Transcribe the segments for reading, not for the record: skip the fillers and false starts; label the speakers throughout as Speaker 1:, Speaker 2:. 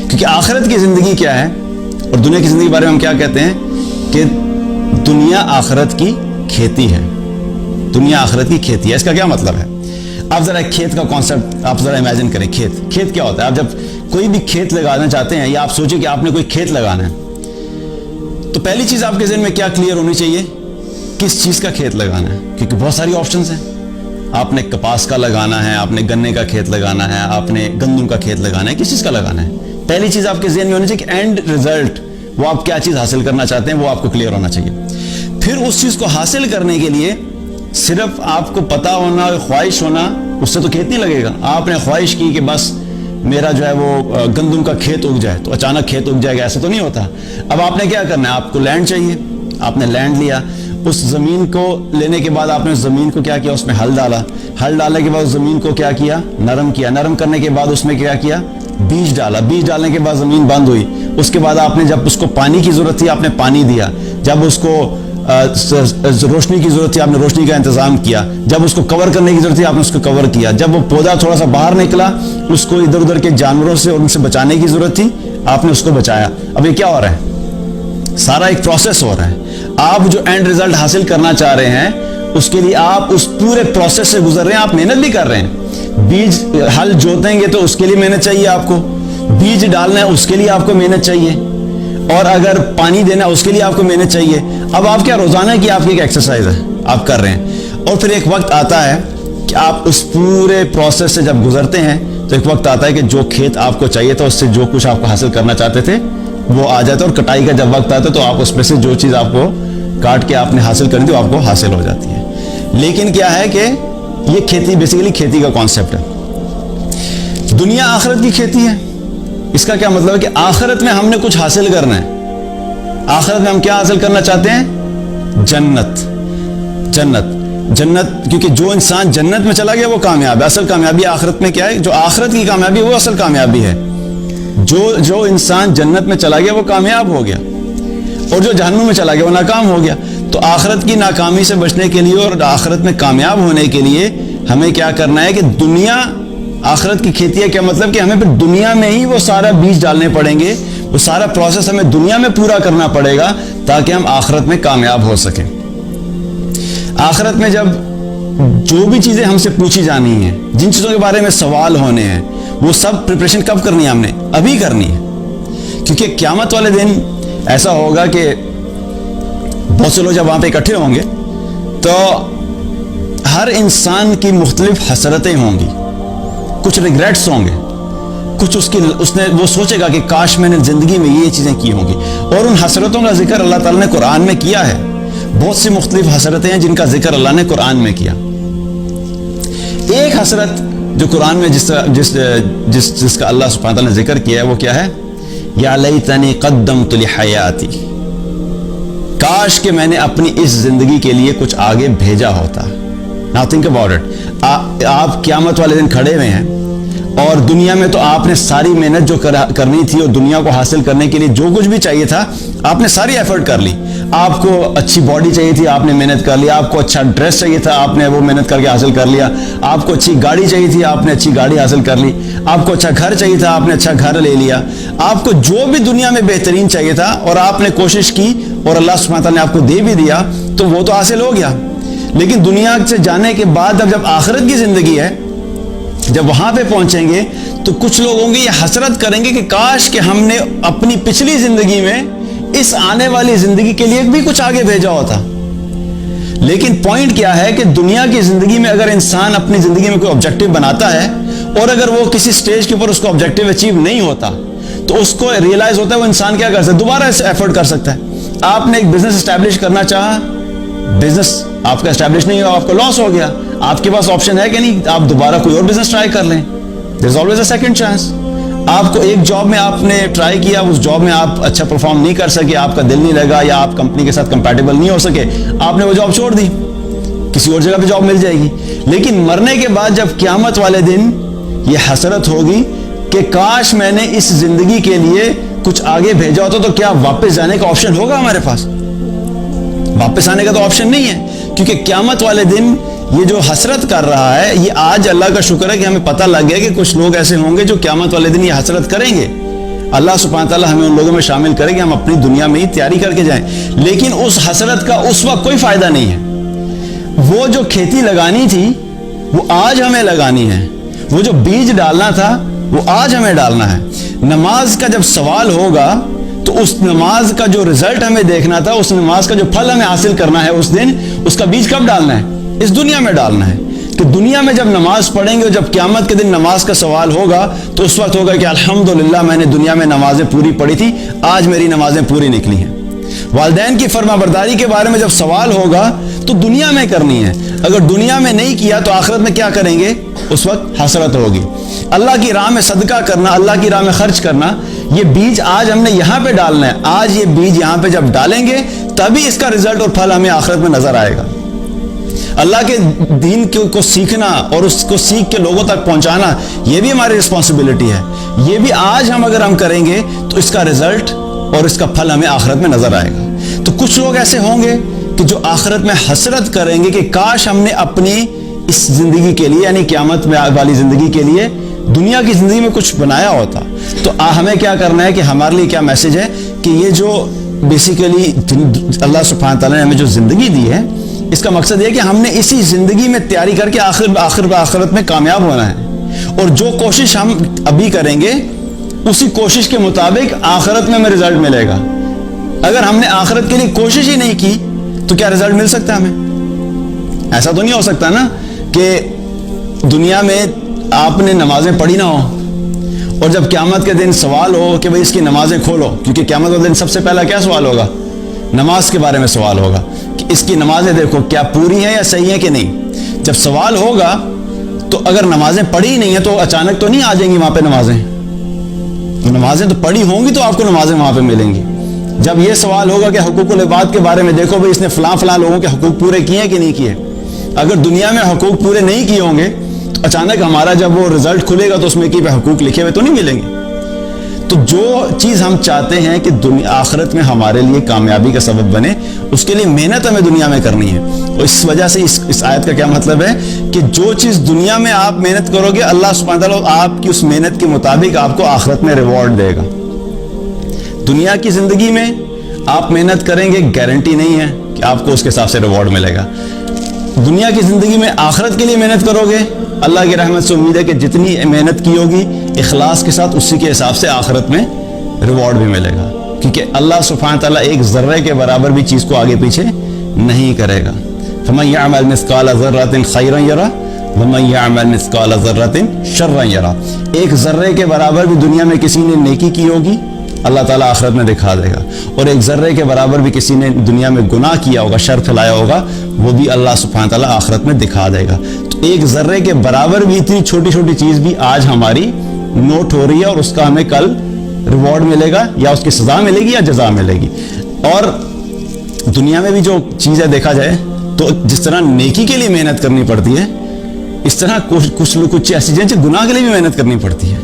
Speaker 1: کیونکہ آخرت کی زندگی کیا ہے اور دنیا کی زندگی کے بارے میں ہم کیا کہتے ہیں کہ دنیا آخرت کی کھیتی ہے. دنیا آخرت کی کھیتی ہے. اس کا کیا مطلب ہے؟ آپ ذرا کھیت کا کانسیپٹ آپ ذرا امیجن کریں. کھیت کیا ہوتا ہے؟ آپ جب کوئی بھی کھیت لگانا چاہتے ہیں یا آپ سوچیں کہ آپ نے کوئی کھیت لگانا ہے تو پہلی چیز آپ کے ذہن میں کیا کلیئر ہونی چاہیے؟ کس چیز کا کھیت لگانا ہے؟ کیونکہ بہت ساری آپشنز ہیں. آپ نے کپاس کا لگانا ہے, آپ نے گنے کا کھیت لگانا ہے, آپ نے گندم کا کھیت لگانا ہے, کس چیز کا لگانا ہے؟ پہلی چیز آپ کے ذہن میں ہونی چاہیے کہ اینڈ ریزلٹ, وہ آپ کیا چیز حاصل کرنا چاہتے ہیں, وہ آپ کو کلیئر ہونا چاہیے. پھر اس چیز کو حاصل کرنے کے لیے صرف آپ کو پتا ہونا اور خواہش ہونا اس سے تو کھیت نہیں لگے گا. آپ نے خواہش کی کہ بس میرا جو ہے وہ گندم کا کھیت اگ جائے تو اچانک کھیت اگ جائے گا, ایسا تو نہیں ہوتا. اب آپ نے کیا کرنا ہے؟ آپ کو لینڈ چاہیے. آپ نے لینڈ لیا, اس زمین کو لینے کے بعد آپ نے اس زمین کو کیا کیا؟ اس میں ہل ڈالا. ہل ڈالنے کے بعد اس زمین کو کیا کیا؟ نرم کیا. نرم کرنے کے بعد اس میں کیا کیا؟ بیج ڈالا. بیج ڈالنے کے بعد زمین بند ہوئی. اس کے بعد آپ نے جب اس کو پانی کی ضرورت تھی آپ نے پانی دیا. جب اس کو روشنی کی ضرورت تھی آپ نے روشنی کا انتظام کیا. جب اس کو کور کرنے کی ضرورت تھی آپ نے اس کو کور کیا. جب وہ پودا تھوڑا سا باہر نکلا اس کو ادھر ادھر کے جانوروں سے اور ان سے بچانے کی ضرورت تھی, آپ نے اس کو بچایا. اب یہ کیا ہو رہا ہے؟ سارا ایک پروسیس ہو رہا ہے. آپ جو اینڈ ریزلٹ حاصل کرنا چاہ رہے ہیں اس کے لیے آپ اس پورے پروسیس سے گزر رہے ہیں. آپ محنت بھی کر رہے ہیں. بیج ہل جوتیں گے تو اس کے لیے محنت چاہیے آپ کو, بیج ڈالنا ہے اس کے لیے آپ کو محنت چاہیے, اور اگر پانی دینا ہے اس کے لیے آپ کو محنت چاہیے. اب آپ کیا روزانہ کی آپ کی ایک ایکسرسائز ہے, آپ کر رہے ہیں. اور پھر ایک وقت آتا ہے کہ آپ اس پورے پروسیس سے جب گزرتے ہیں تو ایک وقت آتا ہے کہ جو کھیت آپ کو چاہیے تھا اس سے جو کچھ آپ کو حاصل کرنا چاہتے تھے وہ آ جاتا ہے, اور کٹائی کا جب وقت آتا ہے تو آپ اس میں سے جو چیز آپ کو کاٹ کے آپ نے حاصل کرنی تھی وہ آپ کو حاصل ہو جاتی ہے. لیکن کیا ہے کہ یہ کھیتی بیسیکلی کھیتی کا کانسیپٹ ہے. دنیا آخرت کی کھیتی ہے. اس کا کیا مطلب ہے کہ آخرت میں ہم نے کچھ حاصل کرنا ہے. آخرت میں ہم کیا حاصل کرنا چاہتے ہیں؟ جنت. جنت جنت کیونکہ جو انسان جنت میں چلا گیا وہ کامیاب ہے. اصل کامیابی آخرت میں کیا ہے؟ جو آخرت کی کامیابی ہے وہ اصل کامیابی ہے. جو انسان جنت میں چلا گیا وہ کامیاب ہو گیا, اور جو جہنم میں چلا گیا وہ ناکام ہو گیا. تو آخرت کی ناکامی سے بچنے کے لیے اور آخرت میں کامیاب ہونے کے لیے ہمیں کیا کرنا ہے کہ دنیا آخرت کی کھیتی ہے. کیا مطلب کہ ہمیں پھر دنیا میں ہی وہ سارا بیج ڈالنے پڑیں گے, وہ سارا پروسیس ہمیں دنیا میں پورا کرنا پڑے گا تاکہ ہم آخرت میں کامیاب ہو سکیں. آخرت میں جب جو بھی چیزیں ہم سے پوچھی جانی ہیں, جن چیزوں کے بارے میں سوال ہونے ہیں, وہ سب پریپریشن کب کرنی ہے؟ ہم نے ابھی کرنی ہے. کیونکہ قیامت والے دن ایسا ہوگا کہ بہت سے لوگ جب وہاں پہ اکٹھے ہوں گے تو ہر انسان کی مختلف حسرتیں ہوں گی, کچھ ریگریٹس ہوں گے, کچھ اس نے وہ سوچے گا کہ کاش میں نے زندگی میں یہ چیزیں کی ہوں گی. اور ان حسرتوں کا ذکر اللہ تعالیٰ نے قرآن میں کیا ہے. بہت سی مختلف حسرتیں ہیں جن کا ذکر اللہ نے قرآن میں کیا. ایک حسرت جو قرآن میں جس کا اللہ سبحانہ تعالیٰ نے ذکر کیا ہے وہ کیا ہے؟ یا لیتنی قدمت لحیاتی, کاش کہ میں نے اپنی اس زندگی کے لیے کچھ آگے بھیجا ہوتا. Now think about it. آپ قیامت والے دن کھڑے ہوئے ہیں اور دنیا میں تو آپ نے ساری محنت جو کرنی تھی اور دنیا کو حاصل کرنے کے لیے جو کچھ بھی چاہیے تھا آپ نے ساری ایفرٹ کر لی. آپ کو اچھی باڈی چاہیے تھی, آپ نے محنت کر لی. آپ کو اچھا ڈریس چاہیے تھا, آپ نے وہ محنت کر کے حاصل کر لیا. آپ کو اچھی گاڑی چاہیے تھی, آپ نے اچھی گاڑی حاصل کر لی. آپ کو اچھا گھر چاہیے تھا, آپ نے اچھا گھر لے لیا. آپ کو جو بھی دنیا میں بہترین چاہیے تھا اور آپ نے کوشش کی اور اللہ سبحانہ تعالیٰ نے آپ کو دے بھی دیا تو وہ تو حاصل ہو گیا. لیکن دنیا سے جانے کے بعد اب جب آخرت کی زندگی ہے, جب وہاں پہ پہنچیں گے تو کچھ لوگ ہوں گے یہ حسرت کریں گے کہ کاش کہ ہم نے اپنی پچھلی زندگی میں اس آنے والی زندگی کے لیے بھی کچھ آگے بھیجا ہوتا. لیکن پوائنٹ کیا ہے کہ دنیا کی زندگی میں اگر انسان اپنی زندگی میں کوئی آبجیکٹو بناتا ہے اور اگر وہ کسی سٹیج کے اوپر اس کو آبجیکٹو اچیو نہیں ہوتا تو اس کو ریئلائز ہوتا ہے وہ انسان کیا کر سکتا ہے, دوبارہ ایفرٹ کر سکتا ہے. آپ نے ایک بزنس اسٹیبلش کرنا چاہا, بزنس آپ کا اسٹیبلش نہیں ہوا, آپ کو لاس ہو گیا. آپ کے پاس آپشن ہے کہ نہیں, آپ دوبارہ کوئی اور بزنس ٹرائی کر لیں. There is always a second chance. آپ کو ایک جاب میں آپ نے ٹرائی کیا, اس جاب میں آپ اچھا پرفارم نہیں کر سکے, آپ کا دل نہیں لگا یا آپ کمپنی کے ساتھ کمپیٹیبل نہیں ہو سکے, آپ نے وہ جاب چھوڑ دی, کسی اور جگہ پہ جاب مل جائے گی. لیکن مرنے کے بعد جب قیامت والے دن یہ حسرت ہوگی کہ کاش میں نے اس زندگی کے لیے کچھ آگے بھیجا ہوتا تو کیا واپس جانے کا آپشن ہوگا ہمارے پاس؟ واپس آنے کا تو آپشن نہیں ہے. کیونکہ قیامت والے دن یہ جو حسرت کر رہا ہے, یہ آج اللہ کا شکر ہے کہ ہمیں پتہ لگ گیا کہ کچھ لوگ ایسے ہوں گے جو قیامت والے دن یہ حسرت کریں گے. اللہ سبحانہ تعالیٰ ہمیں ان لوگوں میں شامل کرے کہ ہم اپنی دنیا میں ہی تیاری کر کے جائیں، لیکن اس حسرت کا اس وقت کوئی فائدہ نہیں ہے۔ وہ جو کھیتی لگانی تھی وہ آج ہمیں لگانی ہے، وہ جو بیج ڈالنا تھا وہ آج ہمیں ڈالنا ہے۔ نماز کا جب سوال ہوگا تو اس نماز کا جو رزلٹ ہمیں دیکھنا تھا، اس نماز کا جو پھل ہمیں حاصل کرنا ہے اس دن، اس کا بیج کب ڈالنا ہے؟ اس دنیا میں ڈالنا ہے۔ کہ دنیا میں جب نماز پڑھیں گے اور جب قیامت کے دن نماز کا سوال ہوگا تو اس وقت ہوگا کہ الحمدللہ میں نے دنیا میں نمازیں پوری پڑھی تھی، آج میری نمازیں پوری نکلی ہیں۔ والدین کی فرما برداری کے بارے میں جب سوال ہوگا تو دنیا میں کرنی ہے، اگر دنیا میں نہیں کیا تو آخرت میں کیا کریں گے؟ اس وقت حسرت ہوگی۔ اللہ کی راہ میں صدقہ کرنا، اللہ کی راہ میں خرچ کرنا، یہ بیج آج ہم نے یہاں پہ ڈالنا ہے۔ آج یہ بیج یہاں پہ جب ڈالیں گے تبھی اس کا رزلٹ اور پھل ہمیں آخرت میں نظر آئے گا۔ اللہ کے دین کو سیکھنا اور اس کو سیکھ کے لوگوں تک پہنچانا، یہ بھی ہماری رسپانسبلٹی ہے۔ یہ بھی آج اگر ہم کریں گے تو اس کا رزلٹ اور اس کا پھل ہمیں آخرت میں نظر آئے گا۔ تو کچھ لوگ ایسے ہوں گے کہ جو آخرت میں حسرت کریں گے کہ کاش ہم نے اپنی اس زندگی کے لیے، یعنی قیامت میں والی زندگی کے لیے، دنیا کی زندگی میں کچھ بنایا ہوتا۔ تو ہمیں کیا کرنا ہے کہ ہمارے لیے کیا میسج ہے کہ یہ جو بیسیکلی اللہ سبحانہ تعالیٰ نے ہمیں جو زندگی دی ہے، اس کا مقصد یہ کہ ہم نے اسی زندگی میں تیاری کر کے آخرت میں کامیاب ہونا ہے، اور جو کوشش ہم ابھی کریں گے اسی کوشش کے مطابق آخرت میں ہمیں رزلٹ ملے گا۔ اگر ہم نے آخرت کے لیے کوشش ہی نہیں کی تو کیا رزلٹ مل سکتا ہے ہمیں؟ ایسا تو نہیں ہو سکتا نا کہ دنیا میں آپ نے نمازیں پڑھی نہ ہو اور جب قیامت کے دن سوال ہو کہ بھئی اس کی نمازیں کھولو، کیونکہ قیامت کے دن سب سے پہلا کیا سوال ہوگا؟ نماز کے بارے میں سوال ہوگا کہ اس کی نمازیں دیکھو کیا پوری ہیں یا صحیح ہیں کہ نہیں۔ جب سوال ہوگا تو اگر نمازیں پڑھی نہیں ہیں تو اچانک تو نہیں آ جائیں گی وہاں پہ نمازیں، نمازیں تو پڑھی ہوں گی تو آپ کو نمازیں وہاں پہ ملیں گی۔ جب یہ سوال ہوگا کہ حقوق العباد کے بارے میں دیکھو بھئی اس نے فلاں لوگوں کے حقوق پورے کیے ہیں کہ نہیں کیے، اگر دنیا میں حقوق پورے نہیں کیے ہوں گے تو اچانک ہمارا جب وہ رزلٹ کھلے گا تو اس میں کہ حقوق لکھے ہوئے تو نہیں ملیں گے۔ تو جو چیز ہم چاہتے ہیں کہ آخرت میں ہمارے لیے کامیابی کا سبب بنے، اس کے لیے محنت ہمیں دنیا میں کرنی ہے۔ اور اس وجہ سے اس آیت کا کیا مطلب ہے کہ جو چیز دنیا میں آپ محنت کرو گے، اللہ سبحانہ تعالیٰ آپ کی اس محنت کے مطابق آپ کو آخرت میں ریوارڈ دے گا۔ دنیا کی زندگی میں آپ محنت کریں گے، گارنٹی نہیں ہے کہ آپ کو اس کے حساب سے ریوارڈ ملے گا۔ دنیا کی زندگی میں آخرت کے لیے محنت کرو گے، اللہ کی رحمت سے امید ہے کہ جتنی محنت کی ہوگی اخلاص کے ساتھ اسی کے حساب سے آخرت میں ریوارڈ بھی ملے گا، کیونکہ اللہ سبحانہ تعالیٰ ایک ذرے کے برابر بھی چیز کو آگے پیچھے نہیں کرے گا۔ فَمَن يَعْمَلْ مِثْقَالَ ذَرَّةٍ خَيْرًا يَرَهُ وَمَن يَعْمَلْ مِثْقَالَ ذَرَّةٍ شَرًّا يَرَهُ۔ ایک ذرے کے برابر بھی دنیا میں کسی نے نیکی کی ہوگی، اللہ تعالیٰ آخرت میں دکھا دے گا، اور ایک ذرے کے برابر بھی کسی نے دنیا میں گناہ کیا ہوگا، شر پھیلایا ہوگا، وہ بھی اللہ سبحانہ تعالیٰ آخرت میں دکھا دے گا۔ تو ایک ذرے کے برابر بھی اتنی چھوٹی چھوٹی چیز بھی آج ہماری نوٹ ہو رہی ہے، اور اس کا ہمیں کل ریوارڈ ملے گا، یا اس کی سزا ملے گی یا جزا ملے گی۔ اور دنیا میں بھی جو چیز ہے دیکھا جائے تو جس طرح نیکی کے لیے محنت کرنی پڑتی ہے، اس طرح کچھ ایسی چیزیں گناہ کے لیے بھی محنت کرنی پڑتی ہے۔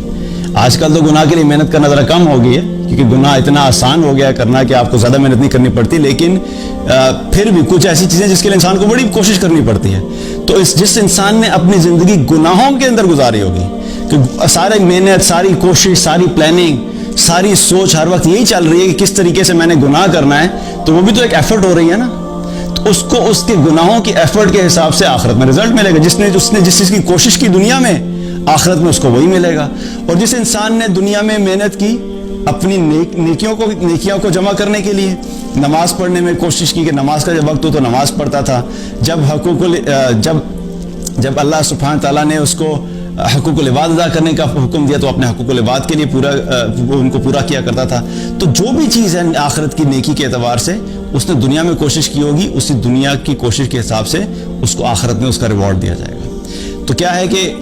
Speaker 1: آج کل تو گناہ کے لیے محنت کرنا ذرا کم ہو گئی ہے، کیونکہ گناہ اتنا آسان ہو گیا ہے کرنا کہ آپ کو زیادہ محنت نہیں کرنی پڑتی، لیکن پھر بھی کچھ ایسی چیزیں جس کے لیے انسان کو بڑی کوشش کرنی پڑتی ہے۔ تو جس انسان نے اپنی زندگی گناہوں کے اندر گزاری ہوگی، کہ سارے محنت، ساری کوشش، ساری پلاننگ، ساری سوچ ہر وقت یہی چل رہی ہے کہ کس طریقے سے میں نے گناہ کرنا ہے، تو وہ بھی تو ایک ایفرٹ ہو رہی ہے نا۔ تو اس کو اس کے گناہوں کی ایفرٹ کے حساب سے آخرت میں رزلٹ ملے گا۔ جس نے جس چیز کی کوشش کی دنیا میں، آخرت میں اس کو وہی ملے گا۔ اور جس انسان نے دنیا میں محنت کی اپنی نیکیوں کو جمع کرنے کے لیے، نماز پڑھنے میں کوشش کی کہ نماز کا جب وقت ہو تو نماز پڑھتا تھا، جب اللہ سبحانہ تعالیٰ نے اس کو حقوق العباد ادا کرنے کا حکم دیا تو اپنے حقوق العباد کے لیے ان کو پورا کیا کرتا تھا۔ تو جو بھی چیز ہے آخرت کی نیکی کے اعتبار سے اس نے دنیا میں کوشش کی ہوگی، اسی دنیا کی کوشش کے حساب سے اس کو آخرت میں اس کا ریوارڈ دیا جائے گا۔ تو کیا ہے کہ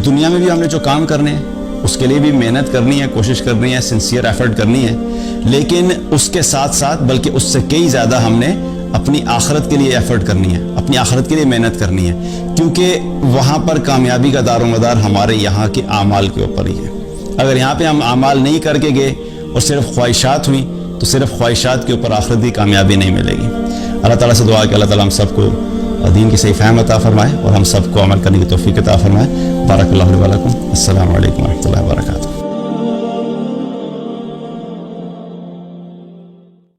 Speaker 1: دنیا میں بھی ہم نے جو کام کرنے ہیں اس کے لیے بھی محنت کرنی ہے، کوشش کرنی ہے، سنسیئر ایفرٹ کرنی ہے، لیکن اس کے ساتھ ساتھ بلکہ اس سے کئی زیادہ ہم نے اپنی آخرت کے لیے ایفرٹ کرنی ہے، اپنی آخرت کے لیے محنت کرنی ہے، کیونکہ وہاں پر کامیابی کا دار و مدار ہمارے یہاں کے اعمال کے اوپر ہی ہے۔ اگر یہاں پہ ہم اعمال نہیں کر کے گئے اور صرف خواہشات ہوئیں تو صرف خواہشات کے اوپر آخرت کی کامیابی نہیں ملے گی۔ اللہ تعالیٰ سے دعا کہ اللہ تعالیٰ ہم سب کو دین کی صحیح فہم عطا فرمائے اور ہم سب کو عمل کرنے کی توفیق عطا فرمائے۔ بارک اللہ لکم۔ السلام علیکم ورحمۃ اللہ وبرکاتہ۔